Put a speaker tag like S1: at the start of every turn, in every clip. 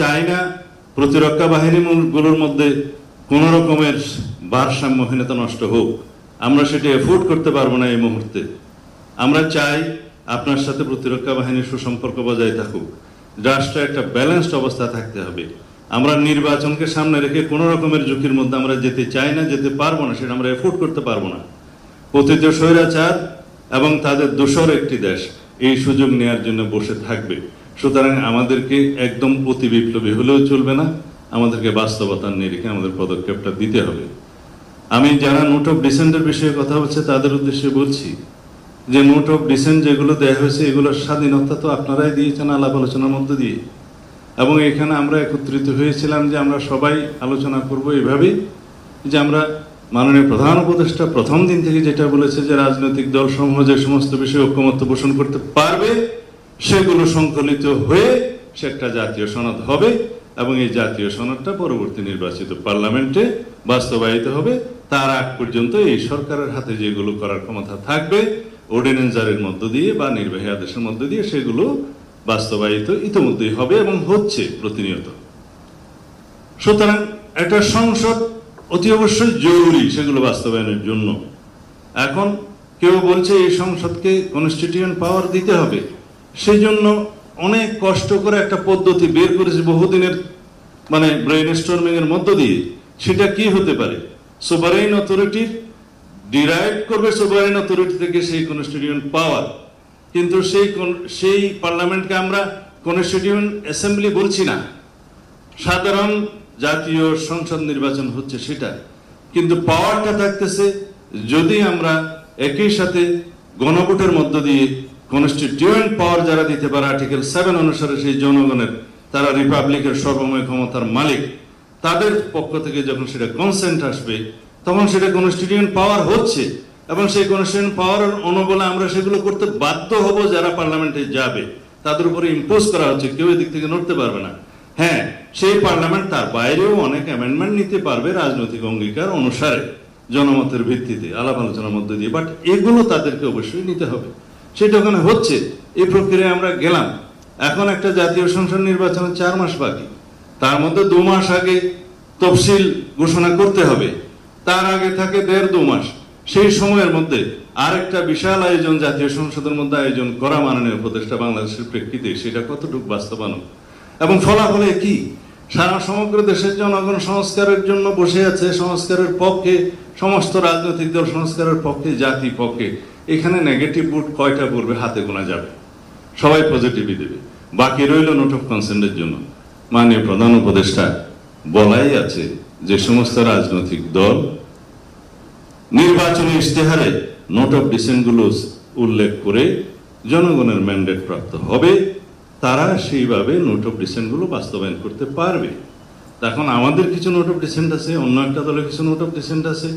S1: চাই না প্রতিরক্ষা বাহিনীগুলোর মধ্যে কোন রকমের ভারসাম্যহীনতা নষ্ট হোক, আমরা সেটা এফোর্ড করতে পারবো না এই মুহূর্তে। আমরা চাই আপনার সাথে প্রতিরক্ষা বাহিনীর সুসম্পর্ক বজায় থাকুক, রাষ্ট্রে একটা ব্যালেন্সড অবস্থা থাকতে হবে। আমরা নির্বাচনকে সামনে রেখে কোন রকমের ঝুঁকির মধ্যে আমরা যেতে চাই না, যেতে পারবো না, সেটা আমরা এফোর্ড করতে পারবো না। পতিত স্বৈরাচার এবং তাদের দোসর একটি দেশ এই সুযোগ নেওয়ার জন্য বসে থাকবে। সুতরাং আমাদেরকে একদম অতি বিপ্লবী হলেও চলবে না, আমাদেরকে বাস্তবতার নিরিখে আমাদের পদক্ষেপটা দিতে হবে। আমি যারা নোট অফ ডিসেন্টের বিষয়ে কথা বলছে তাদের উদ্দেশ্যে বলছি যে নোট অফ ডিসেন্ট যেগুলো দেওয়া হয়েছে এগুলোর স্বাধীনতা তো আপনারাই দিয়েছেন আলাপ আলোচনার মধ্যে দিয়ে, এবং এখানে আমরা একত্রিত হয়েছিলাম যে আমরা সবাই আলোচনা করব এভাবেই যে আমরা মাননীয় প্রধান উপদেষ্টা প্রথম দিন থেকে যেটা বলেছে যে রাজনৈতিক দল সমূহ যে সমস্ত বিষয়ে ঐকমত্য পোষণ করতে পারবে সেগুলো সংকলিত হয়ে সে একটা জাতীয় সনদ হবে, এবং এই জাতীয় সনদটা পরবর্তী নির্বাচিত পার্লামেন্টে বাস্তবায়িত হবে। তার আগ পর্যন্ত এই সরকারের হাতে যেগুলো করার ক্ষমতা থাকবে অর্ডিন্যান্স জারির মধ্য দিয়ে বা নির্বাহী আদেশের মধ্য দিয়ে সেগুলো বাস্তবায়িত ইতিমধ্যেই হবে এবং হচ্ছে প্রতিনিয়ত। সুতরাং একটা সংসদ অতি অবশ্যই জরুরি সেগুলো বাস্তবায়নের জন্য। এখন কেউ বলছে এই সংসদকে কনস্টিটিউয়েন্ট পাওয়ার দিতে হবে, সেই জন্য অনেক কষ্ট করে একটা পদ্ধতি বের করেছে বহুদিনের ব্রেইন স্টর্মিং এর মধ্য দিয়ে। সেটা কি হতে পারে? সোভারেইন অথরিটির ডিরাইভ করবে সোভারেইন অথরিটি থেকে সেই কনস্টিটিউয়েন্ট পাওয়ার, কিন্তু সেই পার্লামেন্টকে আমরা কনস্টিটিউয়েন্ট অ্যাসেম্বলি বলছি না, সাধারণ জাতীয় সংসদ নির্বাচন হচ্ছে সেটা, কিন্তু পাওয়ারটা থাকতেছে যদি আমরা একই সাথে গণভোটের মধ্য দিয়ে কনস্টিটিউয়েন্ট পাওয়ার যারা দিতে পারে আর্টিকেল 7 অনুসারে সেই জনগণের, তারা রিপাবলিকের সর্বময় ক্ষমতার মালিক, তাদের পক্ষ থেকে যখন সেটা কনসেন্ট আসবে তখন সেটা কনস্টিটিউয়েন্ট পাওয়ার হচ্ছে, এবং সেই কনস্টিটিউয়েন্ট পাওয়ার অনুবলে আমরা সেগুলো করতে বাধ্য হব। যারা পার্লামেন্টে যাবে তাদের উপরে ইম্পোজ করা হচ্ছে, কেউ এদিক থেকে নড়তে পারবে না। হ্যাঁ, সেই পার্লামেন্ট তার বাইরেও অনেক অ্যামেন্ডমেন্ট নিতে পারবে রাজনৈতিক অঙ্গীকার অনুসারে, জনমতের ভিত্তিতে আলাপ আলোচনার মধ্যে দিয়ে, বাট এগুলো তাদেরকে অবশ্যই নিতে হবে। সেটা ওখানে হচ্ছে, এই প্রক্রিয়ায় আমরা গেলাম। এখন একটা জাতীয় সংসদ নির্বাচনের 4 মাস বাকি, তার মধ্যে 2 মাস আগে তফসিল ঘোষণা করতে হবে, তার আগে থাকে 1.5-2 মাস। সেই সময়ের মধ্যে আরেকটা বিশাল আয়োজন জাতীয় সংসদের মধ্যে আয়োজন করা মাননীয় উপদেষ্টা বাংলাদেশের প্রেক্ষিতে সেটা কতটুকু বাস্তবায়ন এবং ফলাফলে কি? সারা সমগ্র দেশের জনগণ সংস্কারের জন্য বসে আছে, সংস্কারের পক্ষে সমস্ত রাজনৈতিক দল, সংস্কারের পক্ষে, জাতি পক্ষে। এখানে নেগেটিভ ভোট কয়টা পড়বে হাতে গোনা যাবে, সবাই পজিটিভই দেবে। বাকি রইল নোট অফ কনসেন্টের জন্য। মাননীয় প্রধান উপদেষ্টা বলাই আছে যে সমস্ত রাজনৈতিক দল নির্বাচনী ইশতেহারে নোট অফ ডিসেন্ট গুলো উল্লেখ করে জনগণের ম্যান্ডেট প্রাপ্ত হবে, তারা সেইভাবে নোট অফ ডিসেন্ট গুলো বাস্তবায়ন করতে পারবে। এখন আমাদের কিছু নোট অফ ডিসেন্ট আছে, অন্য একটা দলের কিছু নোট অফ ডিসেন্ট আছে,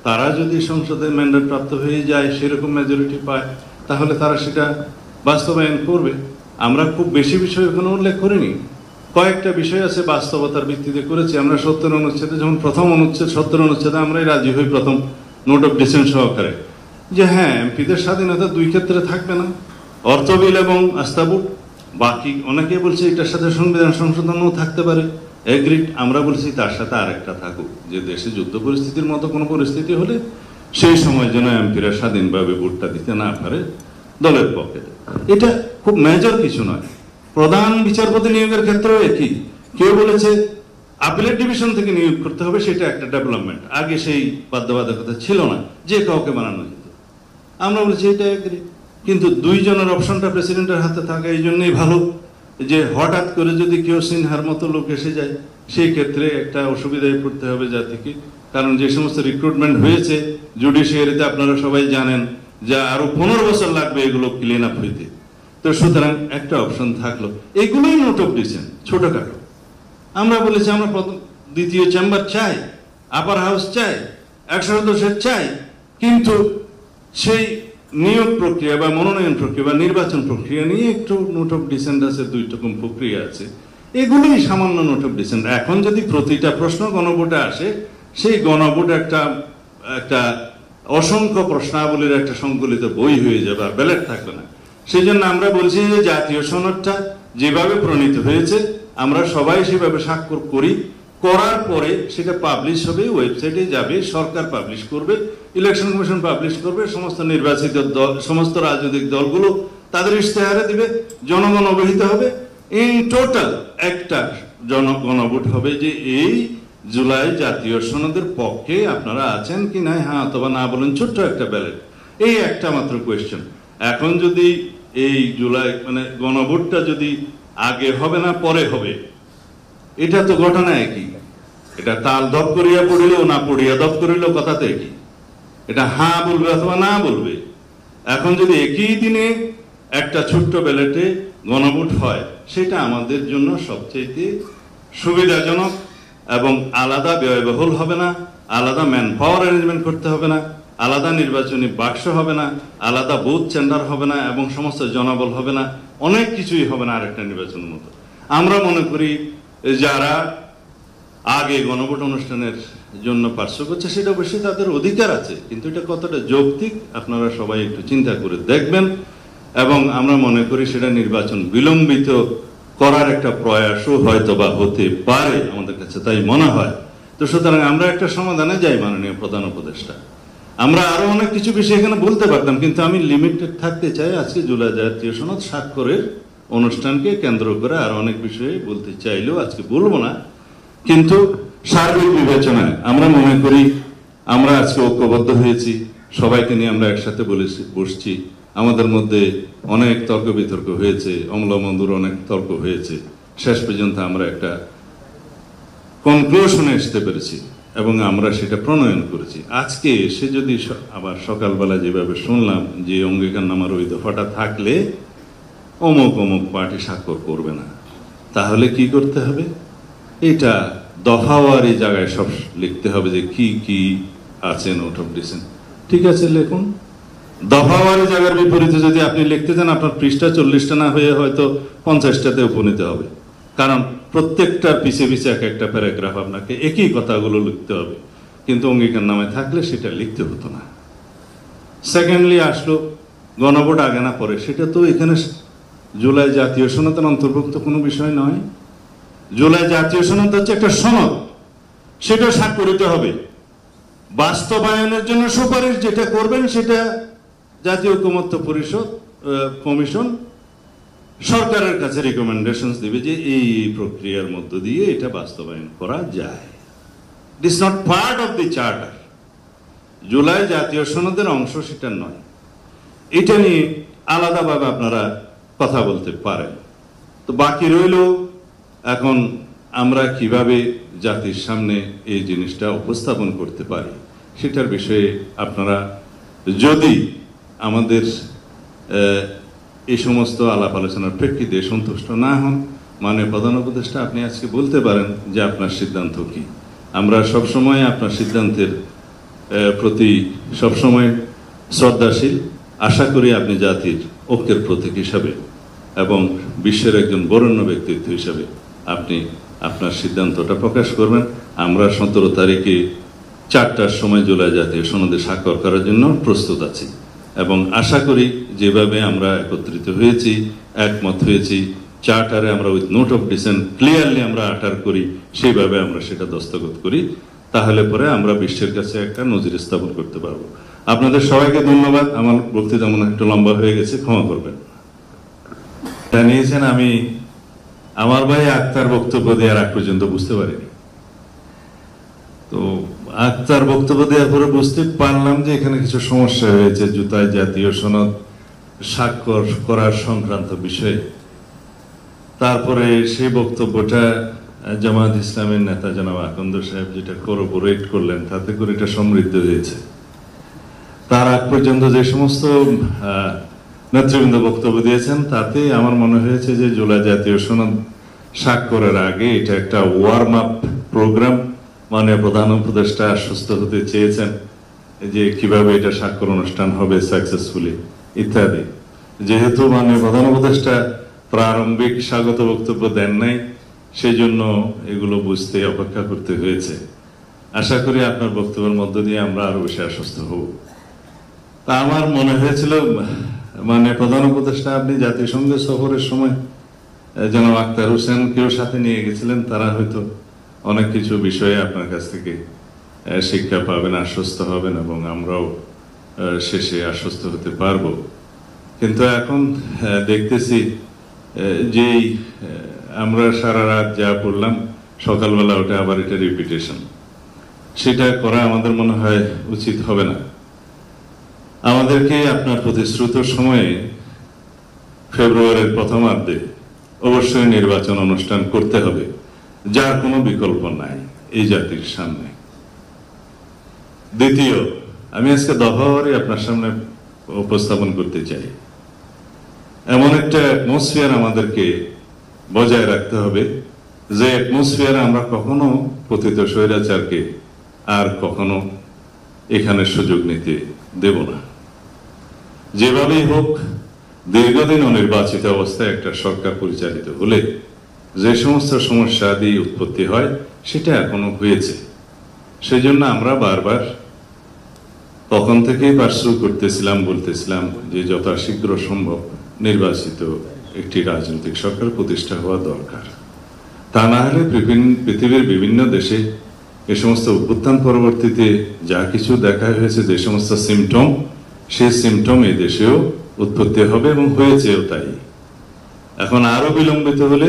S1: তারা যদি সংসদে ম্যান্ডেট প্রাপ্ত হয়ে যায়, সেরকম মেজরিটি পায়, তাহলে তারা সেটা বাস্তবায়ন করবে। আমরা খুব বেশি বিষয় ওখানে উল্লেখ করিনি, কয়েকটা বিষয় আছে বাস্তবতার ভিত্তিতে করেছি। আমরা 70 অনুচ্ছেদে যখন প্রথম অনুচ্ছেদ 70 অনুচ্ছেদে আমরাই রাজি হই প্রথম নোট অফ ডিসেন্ট সহকারে, যে হ্যাঁ এমপিদের স্বাধীনতা 2 ক্ষেত্রে থাকবে না, অর্থ বিল এবং আস্থা ভোট। বাকি অনেকে বলছে এটার সাথে সংবিধান সংশোধনও থাকতে পারে, এগ্রিড। আমরা বলছি তার সাথে আরেকটা থাকুক, যে দেশে যুদ্ধ পরিস্থিতির মতো কোনো পরিস্থিতি হলে সেই সময় যেন এমপিরা স্বাধীনভাবে ভোটটা দিতে না পারে দলের পক্ষে। এটা খুব মেজর কিছু নয়। প্রধান বিচারপতি নিয়োগের ক্ষেত্রেও একই। কেউ বলেছে আপিলেট ডিভিশন থেকে নিয়োগ করতে হবে, সেটা একটা ডেভেলপমেন্ট, আগে সেই বাধ্যবাধকতা ছিল না, যে কাউকে বানানো যেত। আমরা বলছি এটা এগ্রি, কিন্তু 2 জনের অপশনটা প্রেসিডেন্টের হাতে থাকা এই জন্যই ভালো, যে হঠাৎ করে যদি কেউ সিনহার মতো লোক এসে যায় সেই ক্ষেত্রে একটা অসুবিধায় পড়তে হবে জাতিকে। কারণ যে সমস্ত রিক্রুটমেন্ট হয়েছে জুডিশিয়ারিতে আপনারা সবাই জানেন যে আরো 15 বছর লাগবে এগুলো ক্লিন আপ হইতে। তো সুতরাং একটা অপশন থাকলো, এগুলোই নোট অফ ডিসেন্ট, ছোটখাটো। আমরা বলেছি আমরা দ্বিতীয় চেম্বার চাই, আপার হাউস চাই, 100 সদস্যের চাই, কিন্তু সেই নিয়োগ প্রক্রিয়া বা মনোনয়ন প্রক্রিয়া বা নির্বাচন প্রক্রিয়া নিয়ে একটু নোট অফ ডিসেন্ট আছে, 2 রকম প্রক্রিয়া আছে। এগুলোই সামান্য নোট অফ ডিসেন্ট। এখন যদি প্রতিটা প্রশ্ন গণভোটে আসে, সেই গণভোট একটা অসংখ্য প্রশ্নাবলীর একটা সংকলিত বই হয়ে যাবে, আর ব্যালট থাকবে না। সেই জন্য আমরা বলছি যে জাতীয় সনদটা যেভাবে প্রণীত হয়েছে আমরা সবাই সেভাবে স্বাক্ষর করি, করার পরে সেটা পাবলিশ হবে, ওয়েবসাইটে যাবে, সরকার পাবলিশ করবে, ইলেকশন কমিশন পাবলিশ করবে, সমস্ত নির্বাচিত দল, সমস্ত রাজনৈতিক দলগুলো তাদের ইশতেহারে দিবে, জনগণ অবহিত হবে। ইন টোটাল একটা জনগণভোট হবে যে এই জুলাই জাতীয় সনদের পক্ষে আপনারা আছেন কি না, হ্যাঁ অথবা না বলেন, ছোট্ট একটা ব্যালট, এই একটা মাত্র কোয়েশ্চেন। এখন যদি এই জুলাই মানে গণভোটটা যদি আগে হবে না পরে হবে, এটা তো ঘটনা একই। এটা তাল দপ করিয়া পড়িলেও না পড়িয়া দপ করিলেও কথাতে একই। এটা হ্যাঁ বলবে অথবা না বলবে। এখন যদি একই দিনে একটা ছোট্ট ব্যালটে গণভোট হয়, সেটা আমাদের জন্য সবচেয়ে সুবিধাজনক এবং আলাদা ব্যয়বহুল হবে না, আলাদা ম্যান পাওয়ার অ্যারেঞ্জমেন্ট করতে হবে না, আলাদা নির্বাচনী বাক্স হবে না, আলাদা বুথ চেম্বার হবে না এবং সমস্ত জনবল হবে না, অনেক কিছুই হবে না আরেকটা নির্বাচনের মতো। আমরা মনে করি যারা আগে গণভোট অনুষ্ঠানের জন্য পার্শ্ব করছে সেটা অবশ্যই তাদের অধিকার আছে, কিন্তু এটা কতটা যৌক্তিক আপনারা সবাই একটু চিন্তা করে দেখবেন। এবং আমরা মনে করি সেটা নির্বাচন বিলম্বিত করার একটা প্রয়াসও হয়তো বা হতে পারে, আমাদের কাছে তাই মনে হয়। তো সুতরাং আমরা একটা সমাধানে যাই, মাননীয় প্রধান উপদেষ্টা। আমরা আরো অনেক কিছু বিষয় এখানে বলতে পারতাম, কিন্তু আমি লিমিটেড থাকতে চাই। আজকে জুলাই জাতীয় সনদ স্বাক্ষরের অনুষ্ঠানকে কেন্দ্র করে আর অনেক বিষয়ে বলতে চাইলেও আজকে বলবো না, কিন্তু সার্বিক বিবেচনায় আমরা মনে করি আমরা আজকে ঐক্যবদ্ধ হয়েছি, সবাইকে নিয়ে আমরা একসাথে বসছি। আমাদের মধ্যে অনেক তর্ক বিতর্ক হয়েছে, অম্লমন্দুর অনেক তর্ক হয়েছে, শেষ পর্যন্ত আমরা একটা কনক্লুশনে আসতে পেরেছি এবং আমরা সেটা প্রণয়ন করেছি। আজকে এসে যদি আবার সকালবেলা যেভাবে শুনলাম যে অঙ্গীকারনামার ওই দফাটা থাকলে অমুক অমুক পার্টি স্বাক্ষর করবে না, তাহলে কি করতে হবে? এটা দফাওয়ার এই জায়গায় সব লিখতে হবে যে কি কি আছে নোট অফ ডিসেন্ট। ঠিক আছে, লিখুন। দফাওয়ারি জায়গার বিপরীতে যদি আপনি লিখতে চান, আপনার পৃষ্ঠা 40টা না হয়ে হয়তো 50টাতে উপনীত হবে, কারণ প্রত্যেকটার পিছে পিছে এক একটা প্যারাগ্রাফ আপনাকে একই কথাগুলো লিখতে হবে, কিন্তু অঙ্গীকারনামায় থাকলে সেটা লিখতে হতো না। সেকেন্ডলি আসলো গণভোট আগে না পরে, সেটা তো এখানে জুলাই জাতীয় সনদের অন্তর্ভুক্ত কোনো বিষয় নয়। জুলাই জাতীয় সনদ হচ্ছে একটা সনদ, সেটা স্বাক্ষরিত হবে। বাস্তবায়নের জন্য সুপারিশ যেটা করবেন সেটা জাতীয় ঐকমত্য পরিষদ কমিশন সরকারের কাছে রিকমেন্ডেশন দিবে যে এই প্রক্রিয়ার মধ্য দিয়ে এটা বাস্তবায়ন করা যায়। It is not part of the charter. July জাতীয় সনদের অংশ সেটা নয়। এটা নিয়ে আলাদাভাবে আপনারা কথা বলতে পারেন। তো বাকি রইল এখন আমরা কিভাবে জাতির সামনে এই জিনিসটা উপস্থাপন করতে পারি, সেটার বিষয়ে আপনারা যদি আমাদের এই সমস্ত আলাপ আলোচনার প্রেক্ষিতে সন্তুষ্ট না হন, মাননীয় প্রধান উপদেষ্টা আপনি আজকে বলতে পারেন যে আপনার সিদ্ধান্ত কি। আমরা সবসময় আপনার সিদ্ধান্তের প্রতি সবসময় শ্রদ্ধাশীল। আশা করি আপনি জাতির ঐক্যের প্রতীক হিসাবে এবং বিশ্বের একজন বরেণ্য ব্যক্তিত্ব হিসাবে আপনি আপনার সিদ্ধান্তটা প্রকাশ করবেন। আমরা 17 তারিখে 4টার সময় জুলাই জাতীয় সনদে স্বাক্ষর করার জন্য প্রস্তুত আছি এবং আশা করি যেভাবে আমরা একত্রিত হয়েছি, একমত হয়েছি, চার্টারে আমরা with note of dissent clearly আমরা আটার করি, সেইভাবে আমরা সেটা দস্তখত করি, তাহলে পরে আমরা বিশ্বের কাছে একটা নজির স্থাপন করতে পারবো। আপনাদের সবাইকে ধন্যবাদ। আমার বক্তৃতা মনে একটু লম্বা হয়ে গেছে, ক্ষমা করবেন। জানিয়েছেন আমি আমার ভাই আক্তার বক্তব্য দেওয়ার আগ পর্যন্ত বুঝতে পারিনি। তো আক্তার বক্তব্য দেওয়ার পরে বুঝতে পারলাম যে এখানে কিছু সমস্যা হয়েছে জুলাই জাতীয় সনদ স্বাক্ষর করার সংক্রান্ত বিষয়ে। তারপরে সেই বক্তব্যটা জামায়াত ইসলামের নেতা জনাব আকন্দ সাহেব যেটা কোরোবোরেট করলেন, তাতে করে এটা সমৃদ্ধ হয়েছে। তার আগ পর্যন্ত যে সমস্ত নেতৃবৃন্দ বক্তব্য দিয়েছেন, তাতে আমার মনে হয়েছে যে জুলাই জাতীয় সনদ স্বাক্ষরের আগে এটা একটা ওয়ার্ম আপ প্রোগ্রাম। মাননীয় প্রধান উপদেষ্টা আশ্বস্ত হতে চেয়েছেন যে কিভাবে এটা স্বাক্ষর অনুষ্ঠান হবে সাকসেসফুলি ইত্যাদি। যেহেতু মাননীয় প্রধান উপদেষ্টা প্রারম্ভিক স্বাগত বক্তব্য দেন নাই, সেই জন্য এগুলো বুঝতে অপেক্ষা করতে হয়েছে। আশা করি আপনার বক্তব্যের মধ্য দিয়ে আমরা আরো বেশি আশ্বস্ত হব। তা আমার মনে হয়েছিল মানে প্রধান উপদেষ্টা আপনি জাতিসংঘ সফরের সময় জনাব আক্তার হোসেন কেউ সাথে নিয়ে গেছিলেন, তারা হয়তো অনেক কিছু বিষয়ে আপনার কাছ থেকে শিক্ষা পাবেন, আশ্বস্ত হবেন, এবং আমরাও শেষে আশ্বস্ত হতে পারবো। কিন্তু এখন দেখতেছি যেই আমরা সারা রাত যা পড়লাম, সকালবেলা ওটা আবার এটা রিপিটেশন, সেটা করা আমাদের মনে হয় উচিত হবে না। আমাদেরকে আপনার প্রতিশ্রুত সময়ে ফেব্রুয়ারির প্রথমার্ধে অবশ্যই নির্বাচন অনুষ্ঠান করতে হবে, যার কোনো বিকল্প নাই এই জাতির সামনে। দ্বিতীয়, আমি আজকে দফাওয়ারি আপনার সামনে উপস্থাপন করতে চাই, এমন একটা অ্যাটমসফিয়ার আমাদেরকে বজায় রাখতে হবে যে অ্যাটমসফিয়ার আমরা কখনো পতিত স্বৈরাচারকে আর কখনো এখানে সুযোগ নিতে দেব না। যেভাবেই হোক, দীর্ঘদিন অনির্বাচিত অবস্থায় একটা সরকার পরিচালিত হলে যে সমস্ত সমস্যা দিয়ে উৎপত্তি হয়, সেটা এখনো হয়েছে। সেই জন্য আমরা বারবার তখন থেকেই পার্সু করতেছিলাম, বলতেছিলাম যে যথাশীঘ্র সম্ভব নির্বাচিত একটি রাজনৈতিক সরকার প্রতিষ্ঠা হওয়া দরকার। তা না হলে পৃথিবীর বিভিন্ন দেশে এ সমস্ত অভ্যুত্থান পরবর্তীতে যা কিছু দেখা হয়েছে, যে সমস্ত সিমটম, সেই সিমটম এই দেশেও উৎপত্তি হবে এবং হয়েছেও তাই। এখন আরো বিলম্বিত হলে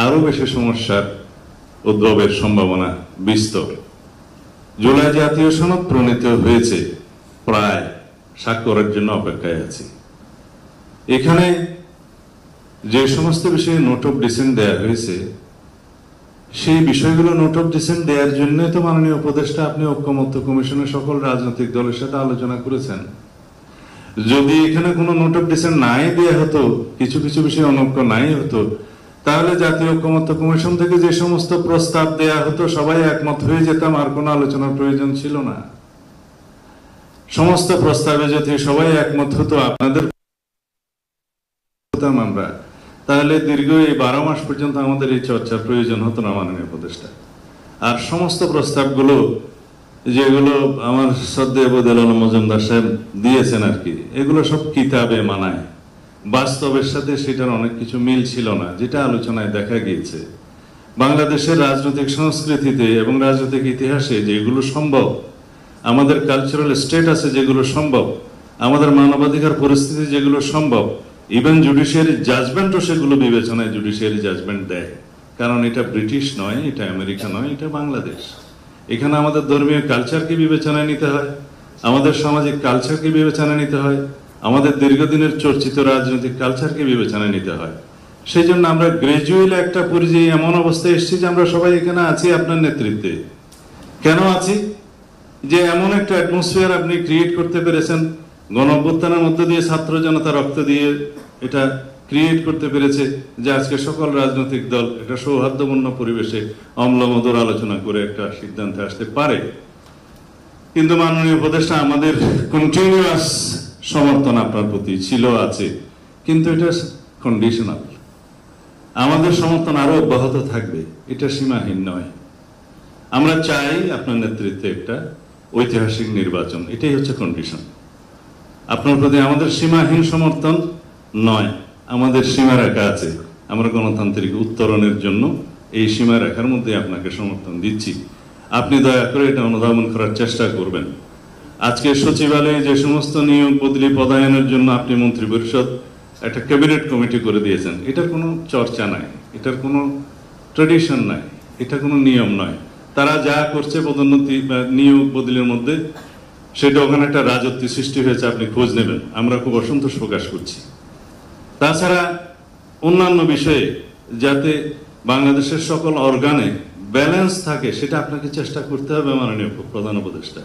S1: আরো বেশি সমস্যার উদ্ভবের সম্ভাবনা বিস্তর। জুলাই জাতীয় সনদ প্রণীত হয়েছে, প্রায় স্বাক্ষরের জন্য অপেক্ষায় আছি। এখানে যে সমস্ত বিষয়ে নোট অফ ডিসেন্ট দেওয়া হয়েছে, সেই বিষয়গুলো নোট অফ ডিসেন্ট দেওয়ার জন্য তো মাননীয় উপদেষ্টা আপনি ঐক্যমত্য কমিশনের সকল রাজনৈতিক দলের সাথে আলোচনা করেছেন। যদি এখানে কোনো নোট অফ ডিসেন্ট নাই দেওয়া হতো, কিছু কিছু বিষয় অনৈক্য নাই হতো, তাহলে জাতীয় ঐক্যমত্য কমিশন থেকে যে সমস্ত প্রস্তাব দেয়া হতো সবাই একমত হয়ে যেতাম, আর কোনো আলোচনার প্রয়োজন ছিল না। সমস্ত প্রস্তাবে যদি সবাই একমত হতো, আপনাদের আমরা, তাহলে দীর্ঘ এই 12 মাস পর্যন্ত আমাদের এই চর্চার প্রয়োজন হতো না মাননীয় উপদেষ্টা। আর সমস্ত প্রস্তাবগুলো যেগুলো আমার শ্রদ্ধেয় বদিউল আলম মজুমদার সাহেব দিয়েছেন আর কি, এগুলো সব কিতাবে মানায়, বাস্তবের সাথে সেটার অনেক কিছু মিল ছিল না, যেটা আলোচনায় দেখা গিয়েছে। বাংলাদেশের রাজনৈতিক সংস্কৃতিতে এবং রাজনৈতিক ইতিহাসে যেগুলো সম্ভব, আমাদের কালচারাল স্টেটাসে যেগুলো সম্ভব, আমাদের মানবাধিকার পরিস্থিতি যেগুলো সম্ভব, ইভেন জুডিশিয়ারি জাজমেন্টও সেগুলো বিবেচনায় জুডিশিয়ারি জাজমেন্ট দেয়। কারণ এটা ব্রিটিশ নয়, এটা আমেরিকা নয়, এটা বাংলাদেশ। এখানে আমাদের ধর্মীয় কালচারকে বিবেচনায় নিতে হয়, আমাদের সামাজিক কালচারকে বিবেচনায় নিতে হয়, আমাদের দীর্ঘদিনের চর্চিত রাজনৈতিক কালচারকে বিবেচনায় নিতে হয়। সেই জন্য আমরা গ্রাজুয়ালি একটা পর্যায়ে এমন অবস্থায় এসেছি যে আমরা সবাই এখানে আছি আপনার নেতৃত্বে। কেন আছি? যে এমন একটা অ্যাটমসফিয়ার আপনি ক্রিয়েট করতে পেরেছেন, গণ অভ্যুত্থানের মধ্য দিয়ে ছাত্র জনতা রক্ত দিয়ে এটা ক্রিয়েট করতে পেরেছে, যে আজকে সকল রাজনৈতিক দল এটা সৌহার্দ্যপূর্ণ পরিবেশে অম্লমধুর আলোচনা করে একটা সিদ্ধান্তে আসতে পারে। কিন্তু মাননীয় উপদেষ্টা, আমাদের কন্টিনিউয়াস সমর্থন আপনার প্রতি ছিল, আছে, কিন্তু এটা কন্ডিশনাল। আমাদের সমর্থন আরো অব্যাহত থাকবে, এটা সীমাহীন নয়। আমরা চাই আপনার নেতৃত্বে একটা ঐতিহাসিক নির্বাচন, এটাই হচ্ছে কন্ডিশন। আপনার প্রতি আমাদের সীমাহীন সমর্থন নয়, আমাদের সীমারেখা আছে। আমরা গণতান্ত্রিক উত্তরণের জন্য এই সীমারেখার মধ্যে আপনাকে সমর্থন দিচ্ছি। আপনি দয়া করে এটা অনুধাবন করার চেষ্টা করবেন। আজকে সচিবালয়ে যে সমস্ত নিয়োগ বদলি পদায়নের জন্য আপনি মন্ত্রী পরিষদ একটা ক্যাবিনেট কমিটি করে দিয়েছেন, এটার কোনো চর্চা নাই, এটার কোনো ট্রেডিশন নাই, এটা কোনো নিয়ম নয়। তারা যা করছে পদোন্নতি বা নিয়োগ বদলির মধ্যে, সেটা ওখানে একটা রাজত্ব সৃষ্টি হয়েছে, আপনি খোঁজ নেবেন। আমরা খুব অসন্তোষ প্রকাশ করছি। তাছাড়া অন্যান্য বিষয়ে যাতে বাংলাদেশের সকল অর্গানে ব্যালেন্স থাকে, সেটা আপনাকে চেষ্টা করতে হবে মাননীয় প্রধান উপদেষ্টা।